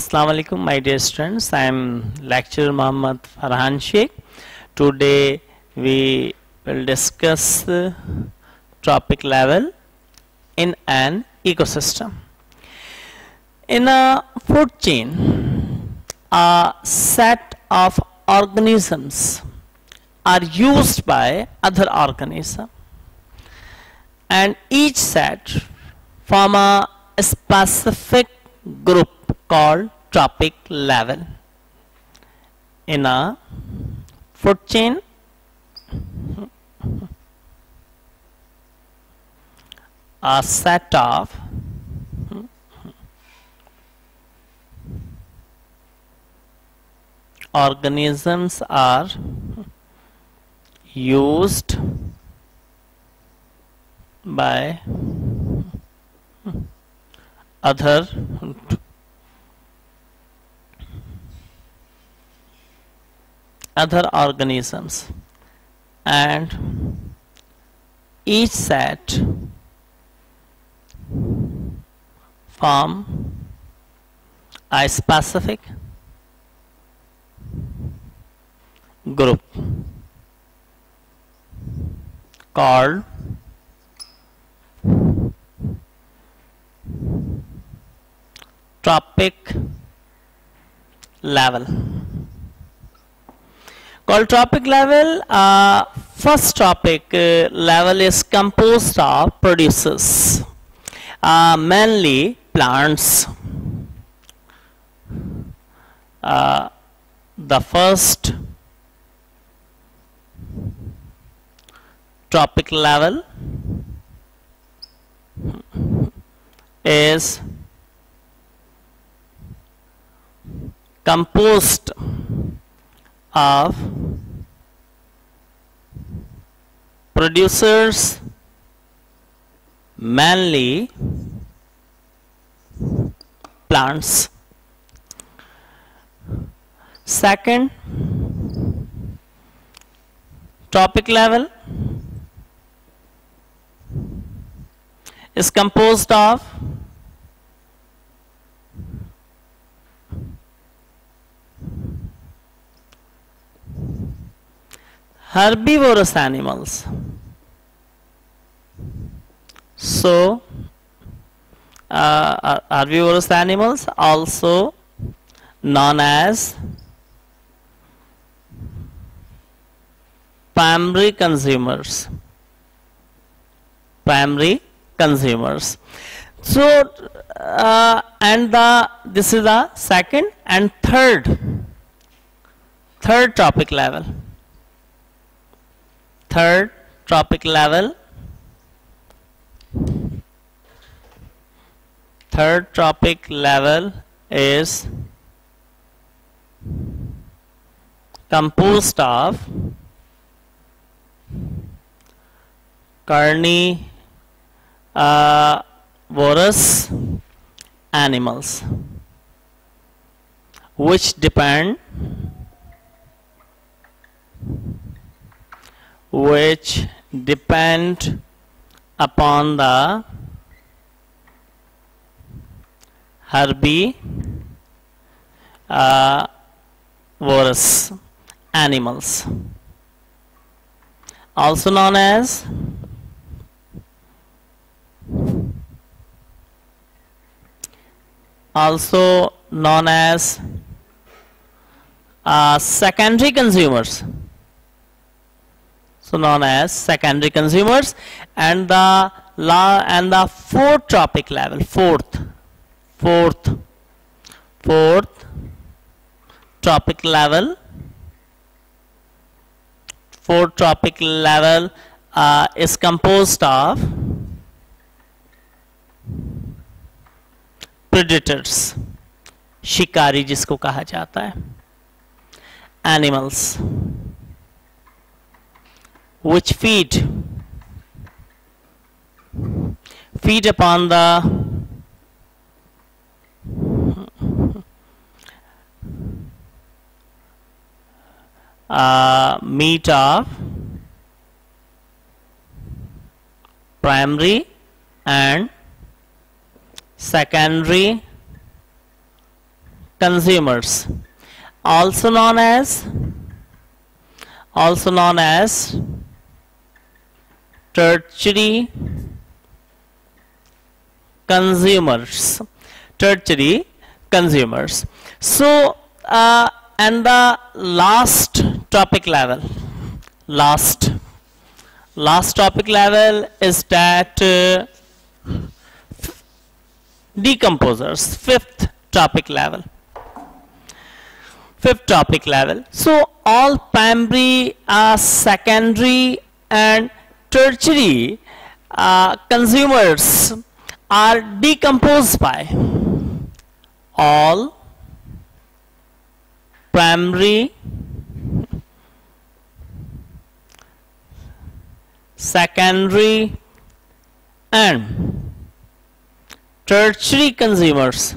Assalamu alaikum, my dear students. I am lecturer Muhammad Farhan Sheikh. Today we will discuss topic level in an ecosystem. In a food chain, a set of organisms are used by other organisms, and each set form a specific group called trophic level. In a food chain, a set of organisms are used by other organisms, and each set form a specific group called trophic level. First trophic level is composed of producers, mainly plants. The first trophic level is composed of producers, mainly plants. Second trophic level is composed of herbivorous animals. So, herbivorous animals, also known as primary consumers. So, this is the second and third trophic level. Third trophic level is composed of carnivorous animals, which depend upon the herbivorous animals, also known as secondary consumers. And the fourth trophic level, fourth trophic level is composed of predators, शिकारी जिसको कहा जाता है, animals which feed upon the meat of primary and secondary consumers, also known as tertiary consumers. Tertiary consumers. So and the last topic level is that decomposers, fifth topic level. So all primary, secondary and tertiary consumers are decomposed by all primary, secondary and tertiary consumers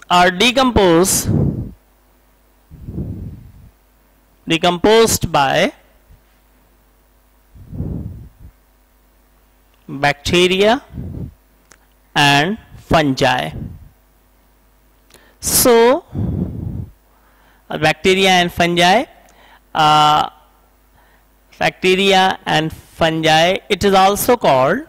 are decomposed by bacteria and fungi. So bacteria and fungi, it is also called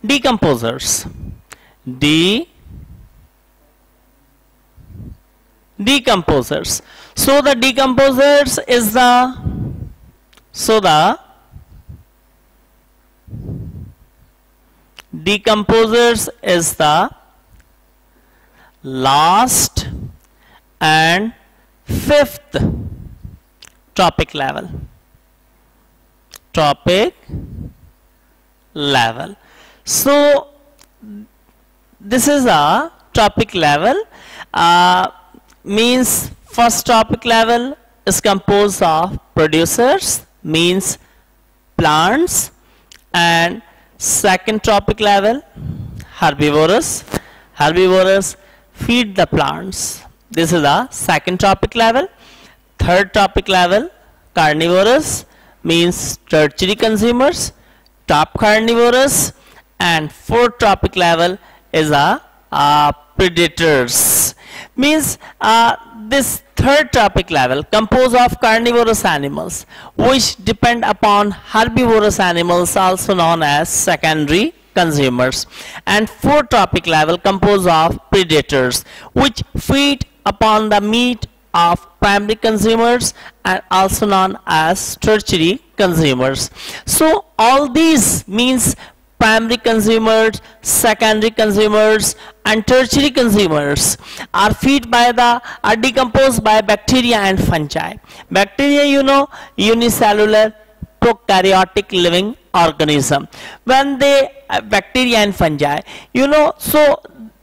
decomposers. Decomposers. So the decomposers is the last and fifth topic level. So this is a topic level, means first topic level is composed of producers, means plants, and second topic level herbivorous feed the plants. This is the second topic level. Third topic level carnivorous, means tertiary consumers, top carnivorous, and fourth topic level is predators, means this third topic level composed of carnivorous animals which depend upon herbivorous animals, also known as secondary consumers, and fourth topic level composed of predators which feed upon the meat of primary consumers and also known as tertiary consumers. So all these means primary consumers, secondary consumers and tertiary consumers are decomposed by bacteria and fungi. Bacteria, you know, unicellular prokaryotic living organism. When they bacteria and fungi, you know, so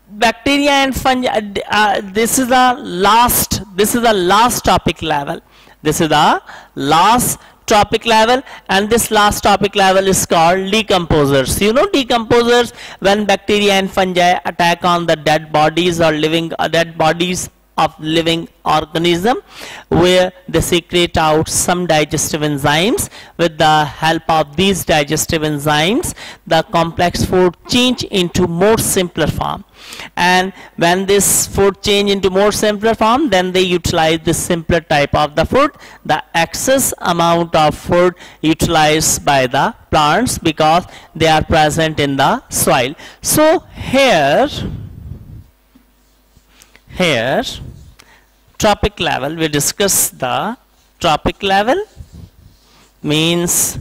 bacteria and fungi, this is the last topic level. And this last topic level is called decomposers. You know, decomposers, when bacteria and fungi attack on the dead bodies or dead bodies of living organism, where they secrete out some digestive enzymes. With the help of these digestive enzymes, the complex food change into more simpler form. And when this food change into more simpler form, then they utilize this simpler type of the food, the excess amount of food utilized by the plants because they are present in the soil. So here topic level, we discuss the topic level, means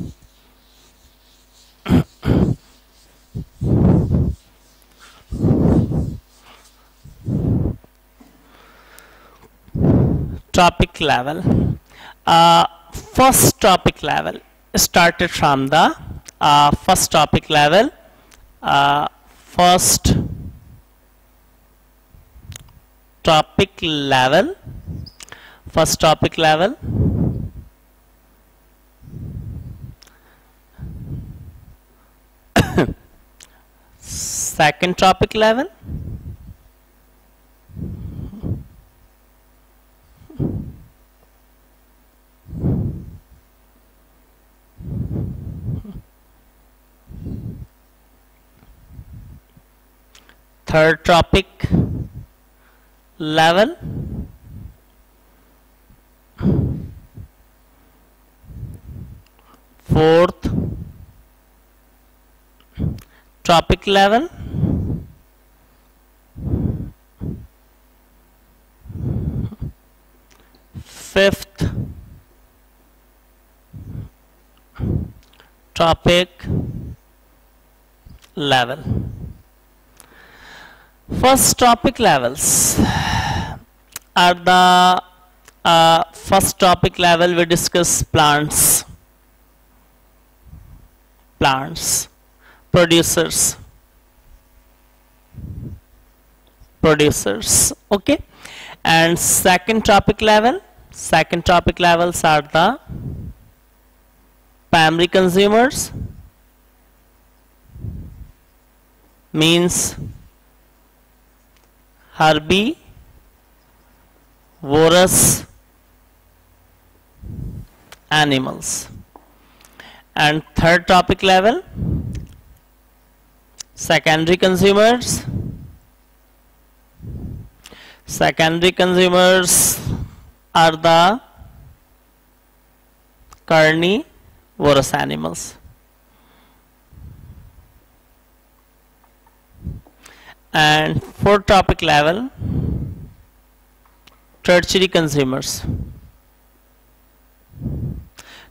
topic level. First topic level started from the first topic level. First topic level. Second topic level. third trophic level, fourth trophic level, fifth trophic level. First trophic levels are the first trophic level we discuss plants, producers, okay. And second trophic levels are the primary consumers, means herbivorous animals. And third trophic level, secondary consumers. Secondary consumers are the carnivorous animals. And fourth trophic level, tertiary consumers.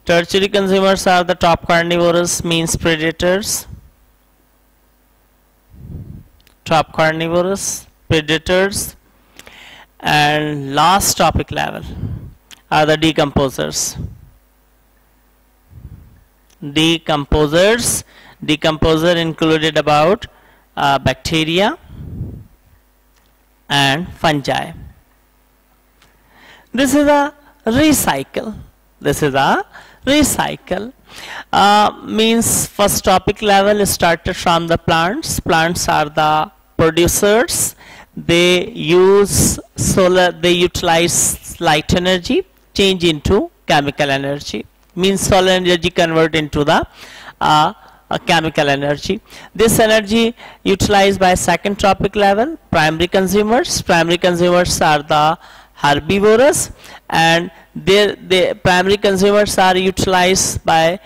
Tertiary consumers are the top carnivorous, means predators. Top carnivorous, predators. And last trophic level are the decomposers. Decomposer included about bacteria and fungi. This is a recycle. Means first topic level started from the plants. Plants are the producers. They use they utilize light energy, change into chemical energy. Means solar energy convert into the chemical energy. This energy utilized by second trophic level, primary consumers. Primary consumers are the herbivorous, and the primary consumers are utilized by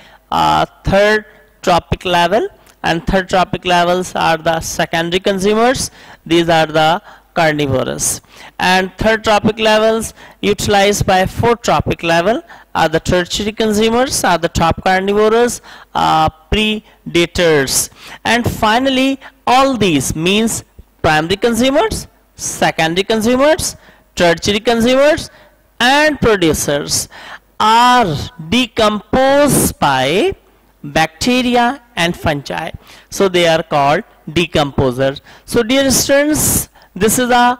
third trophic level, and third trophic levels are the secondary consumers. These are the carnivorous. And third trophic levels utilized by fourth trophic level are the tertiary consumers, are the top carnivorous, predators. And finally, all these means primary consumers, secondary consumers, tertiary consumers, and producers are decomposed by bacteria and fungi. So they are called decomposers. So dear students, this is a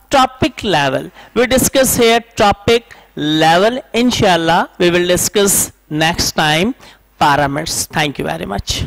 topic level. We discuss here topic level. Inshallah, we will discuss next time pyramids. Thank you very much.